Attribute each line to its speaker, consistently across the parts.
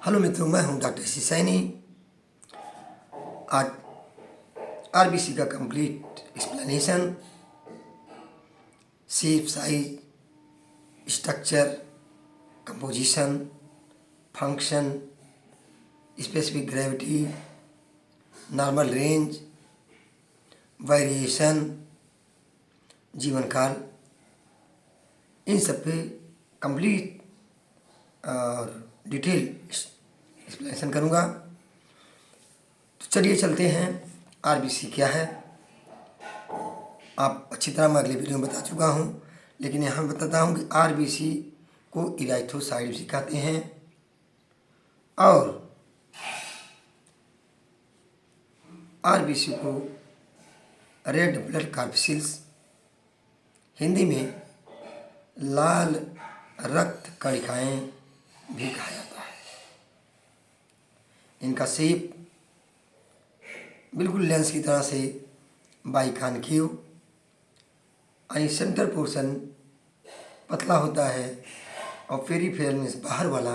Speaker 1: Hello मित्रों, मैं हूं डॉक्टर सी सैनी। आज आरबीसी का complete explanation, shape, size, structure, composition, function, specific gravity, normal range, variation, जीवन काल, इन सब पे कंप्लीट और डिटेल एक्सप्लेनेशन करूँगा। तो चलिए चलते हैं। आरबीसी क्या है आप अच्छी तरह मैं अगले वीडियो में बता चुका हूँ, लेकिन यहाँ बताता हूँ कि आरबीसी को इराइथ्रोसाइट भी कहते हैं और आरबीसी को रेड ब्लड कार्पसिल्स, हिंदी में लाल रक्त कणिकाएँ भी कहा जाता है। इनका शेप बिल्कुल लेंस की तरह से बाइकॉन्केव, यानी सेंटर पोर्शन पतला होता है और पेरिफेरल में बाहर वाला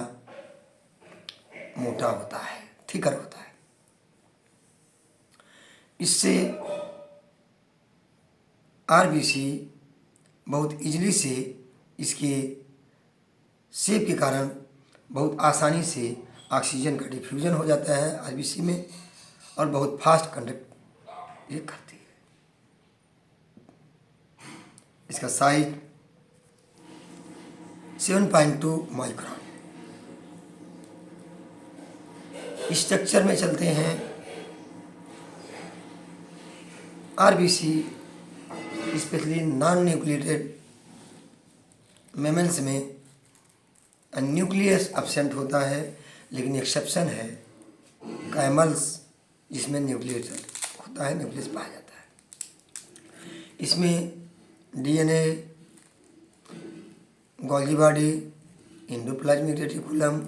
Speaker 1: मोटा होता है, थिकर होता है। इससे आरबीसी बहुत इजीली से, इसके शेप के कारण बहुत आसानी से ऑक्सीजन का डिफ्यूजन हो जाता है आरबीसी में और बहुत फास्ट कंडक्ट ये करती है। इसका साइज 7.2 माइक्रोन। स्ट्रक्चर में चलते हैं। RBC specially non nucleated mammals में न्यूक्लियस एब्सेंट होता है, लेकिन एक्सेप्शन है कैमल्स, जिसमें न्यूक्लियस होता है, न्यूक्लियस पाया जाता है। इसमें DNA, Golgi body, endoplasmic reticulum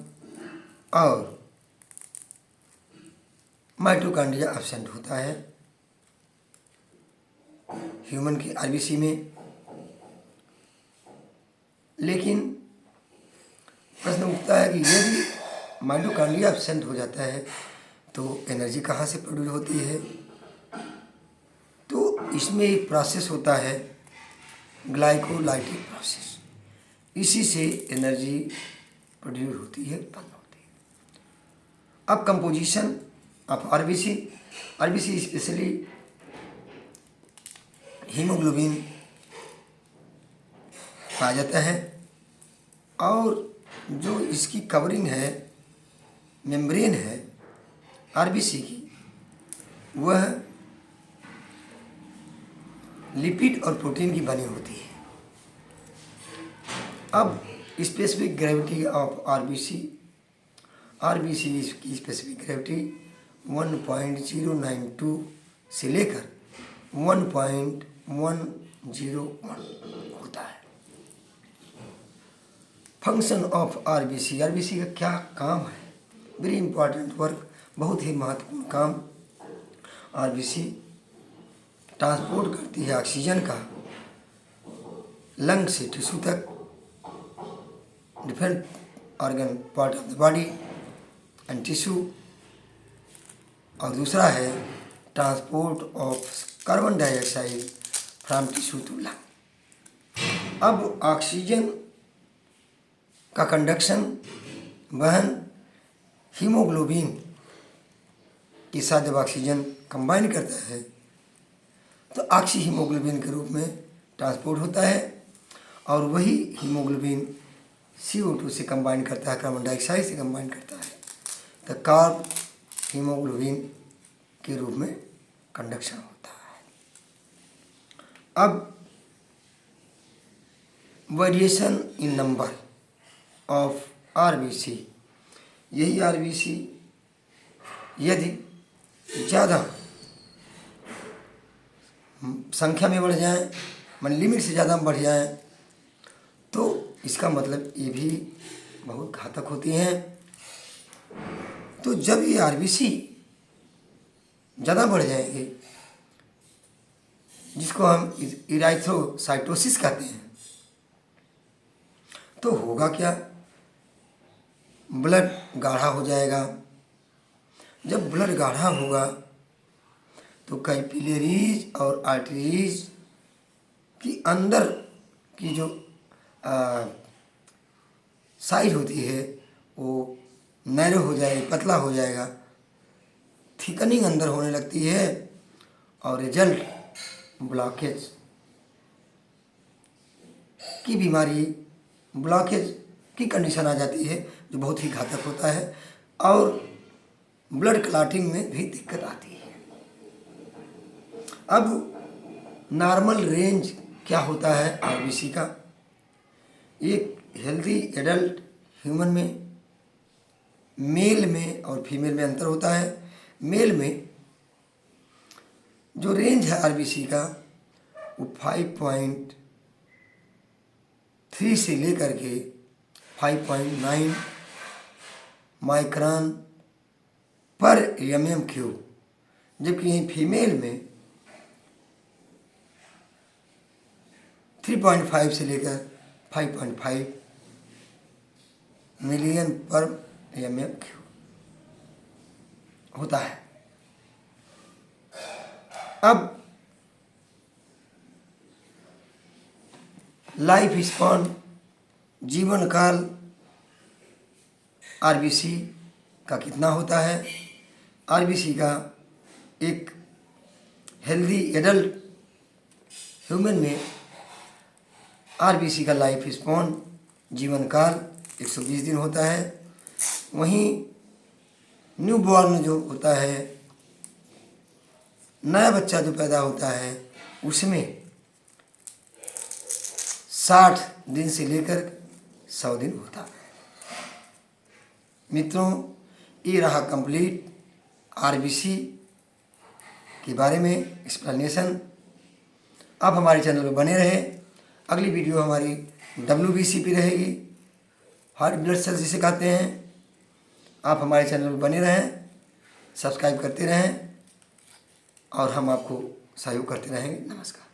Speaker 1: और माइटोकॉन्ड्रिया एब्सेंट होता है ह्यूमन की आरबीसी में। लेकिन प्रश्न उठता है कि यदि माइटोकॉन्ड्रिया एब्सेंट हो जाता है तो एनर्जी कहाँ से प्रोड्यूस होती है? तो इसमें एक प्रोसेस होता है ग्लाइकोलाइटिक प्रोसेस, इसी से एनर्जी प्रोड्यूस होती है, उत्पन्न होती है। अब composition of RBC specially haemoglobin पाया जाता है और जो इसकी कवरिंग है, मेम्ब्रेन है आरबीसी की, वह लिपिड और प्रोटीन की बनी होती है। अब स्पेसिफिक ग्रेविटी ऑफ आरबीसी की स्पेसिफिक ग्रेविटी 1.092 से लेकर 1.101 होता है। फंक्शन ऑफ आरबीसी का क्या काम है? वेरी इंपॉर्टेंट वर्क, बहुत ही महत्वपूर्ण काम। आरबीसी ट्रांसपोर्ट करती है ऑक्सीजन का लंग से टिश्यू तक, different organ part of the body and tissue. और दूसरा है transport of carbon dioxide from tissue to lung. अब ऑक्सीजन का कंडक्शन, वहन हीमोग्लोबिन के साथ जब ऑक्सीजन कंबाइन करता है तो ऑक्सी हीमोग्लोबिन के रूप में ट्रांसपोर्ट होता है और वही हीमोग्लोबिन CO2 से कंबाइन करता है, कार्बन डाइऑक्साइड से कंबाइन करता है, तो कार्ब हीमोग्लोबिन के रूप में कंडक्शन होता है। अब variation in number of RBC, यही आरबीसी यदि ज़्यादा संख्या में बढ़ जाए, मान लिमिट से ज़्यादा बढ़ जाए, तो इसका मतलब ये भी बहुत घातक होती हैं। तो जब ये आरबीसी ज़्यादा बढ़ जाएंगे, जिसको हम इराइथ्रोसाइटोसिस कहते हैं, तो होगा क्या? ब्लड गाढ़ा हो जाएगा। जब ब्लड गाढ़ा होगा तो कैपिलरीज और आर्टरीज की अंदर की जो साइज होती है वो नैरो हो जाएगी, पतला हो जाएगा, थिकनिंग अंदर होने लगती है और रिजल्ट ब्लॉकेज की बीमारी, ब्लॉकेज की कंडीशन आ जाती है जो बहुत ही घातक होता है और ब्लड क्लॉटिंग में भी दिक्कत आती है। अब नॉर्मल रेंज क्या होता है आरबीसी का? एक हेल्दी एडल्ट ह्यूमन में मेल में और फीमेल में अंतर होता है। मेल में जो रेंज है आरबीसी का वो 5.3 से लेकर के 5.9 माइक्रोन पर mm³, जबकि यहीं फीमेल में 3.5 से लेकर 5.5 मिलियन पर mm³ होता है। अब लाइफ स्पैन, जीवन काल आरबीसी का कितना होता है? आरबीसी का एक हेल्दी एडल्ट ह्यूमन में आरबीसी का लाइफ स्पैन, जीवन काल 120 दिन होता है। वहीं न्यू बॉर्न जो होता है, नया बच्चा जो पैदा होता है, उसमें 60 दिन से लेकर 100 दिन होता है। मित्रों, ये रहा कंप्लीट आरबीसी के बारे में एक्सप्लेनेशन। आप हमारे चैनल पर बने रहे। अगली वीडियो हमारी WBC पे रहेगी, हार्ट ब्लड सेल जिसे कहते हैं। आप हमारे चैनल पर बने रहें, सब्सक्राइब करते रहें और हम आपको सहयोग करते रहेंगे। नमस्कार।